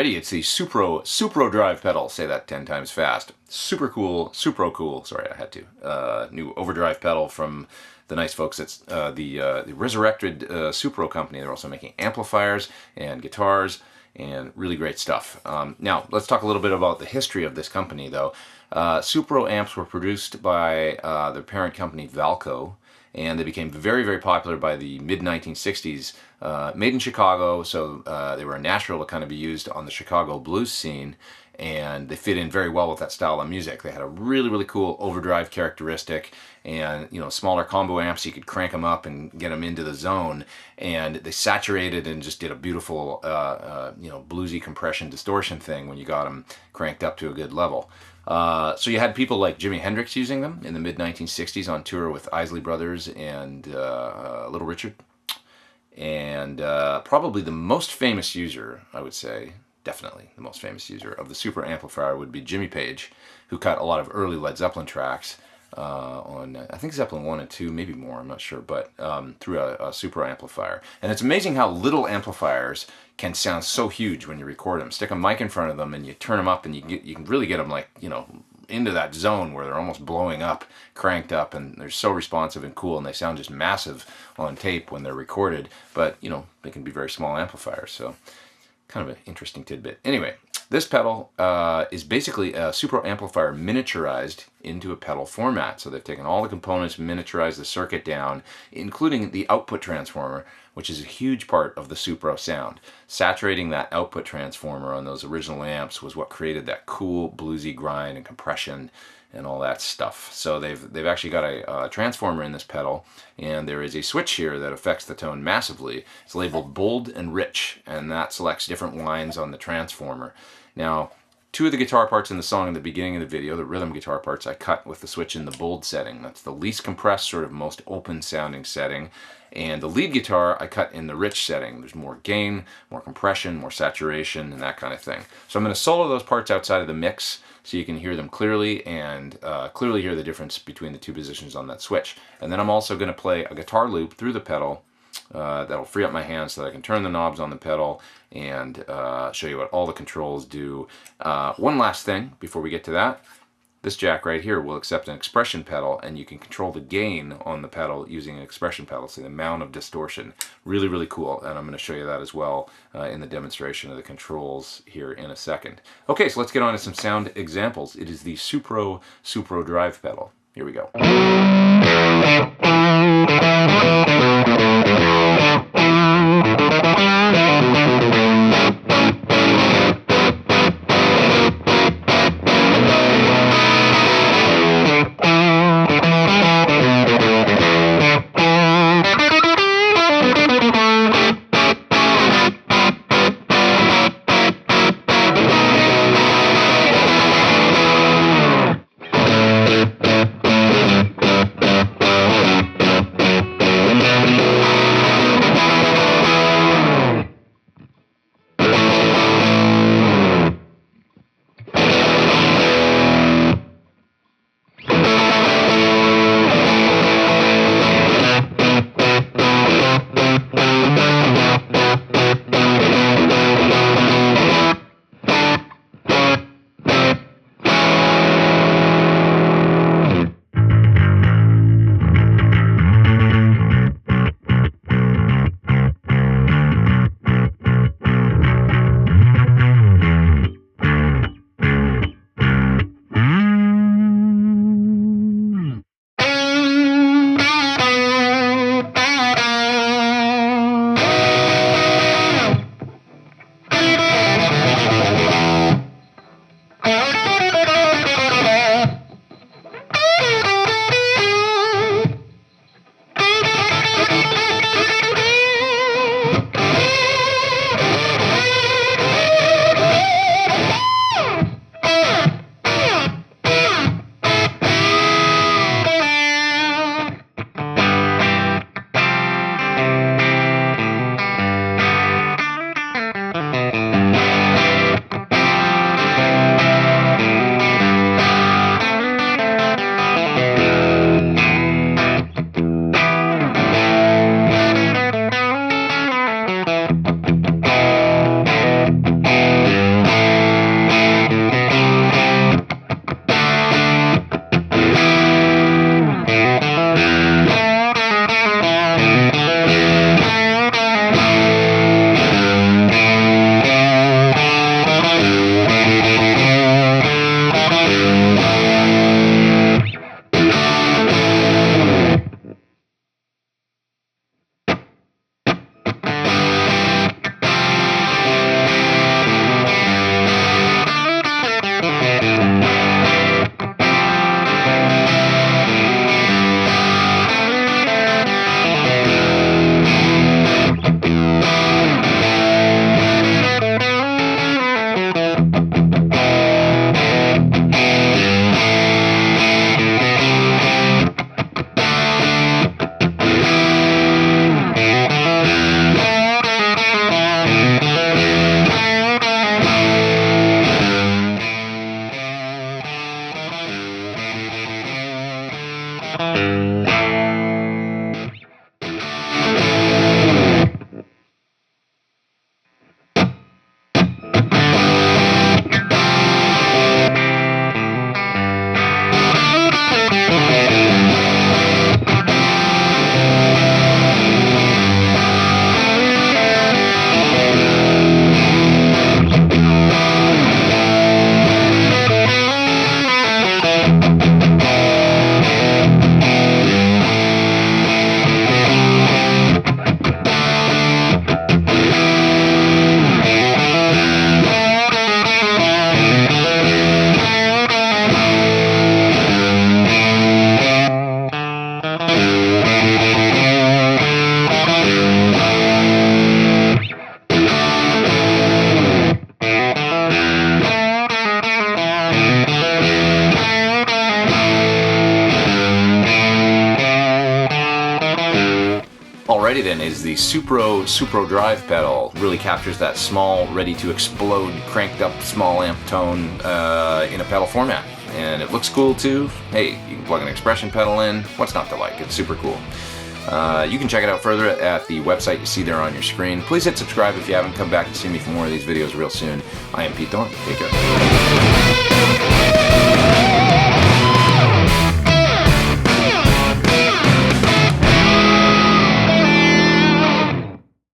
Alrighty, it's the Supro SuproDrive pedal. Say that 10 times fast. Super cool, Supro cool. Sorry, I had to. New overdrive pedal from the nice folks at the resurrected Supro company. They're also making amplifiers and guitars and really great stuff. Now, let's talk a little bit about the history of this company, though. Supro amps were produced by their parent company, Valco, and they became very, very popular by the mid-1960s. Made in Chicago, so they were a natural to kind of be used on the Chicago blues scene, and they fit in very well with that style of music. They had a really, really cool overdrive characteristic, and smaller combo amps, you could crank them up and get them into the zone, and they saturated and just did a beautiful bluesy compression distortion thing when you got them cranked up to a good level. So you had people like Jimi Hendrix using them in the mid-1960s on tour with Isley Brothers and Little Richard. And probably the most famous user, I would say, definitely the most famous user of the Super amplifier would be Jimmy Page, who cut a lot of early Led Zeppelin tracks on, I think, Zeppelin 1 and 2, maybe more, I'm not sure, but through a Super amplifier. And it's amazing how little amplifiers can sound so huge when you record them. Stick a mic in front of them and you turn them up and you can really get them like, into that zone where they're almost blowing up, cranked up, and they're so responsive and cool, and they sound just massive on tape when they're recorded, but they can be very small amplifiers, so kind of an interesting tidbit. Anyway, this pedal is basically a Supro amplifier miniaturized into a pedal format. So they've taken all the components, miniaturized the circuit down, including the output transformer, which is a huge part of the Supro sound. Saturating that output transformer on those original amps was what created that cool bluesy grind and compression and all that stuff. So they've actually got a transformer in this pedal, and there is a switch here that affects the tone massively. It's labeled bold and rich, and that selects different lines on the transformer. Now, two of the guitar parts in the song in the beginning of the video, the rhythm guitar parts, I cut with the switch in the bold setting. That's the least compressed, sort of most open sounding setting. And the lead guitar I cut in the rich setting. There's more gain, more compression, more saturation, and that kind of thing. So I'm going to solo those parts outside of the mix so you can hear them clearly and clearly hear the difference between the two positions on that switch. And then I'm also going to play a guitar loop through the pedal that'll free up my hands so that I can turn the knobs on the pedal and show you what all the controls do. One last thing before we get to that. This jack right here will accept an expression pedal, and you can control the gain on the pedal using an expression pedal, so the amount of distortion. Really, really cool, and I'm going to show you that as well in the demonstration of the controls here in a second. Okay, so let's get on to some sound examples. It is the Supro SuproDrive pedal. Here we go. Alrighty then, is the Supro SuproDrive pedal. Really captures that small, ready to explode, cranked up small amp tone in a pedal format. And it looks cool too. Hey, you can plug an expression pedal in. What's not to like? It's super cool. You can check it out further at the website you see there on your screen. Please hit subscribe if you haven't. Come back and see me for more of these videos real soon. I am Pete Thorn. Take care.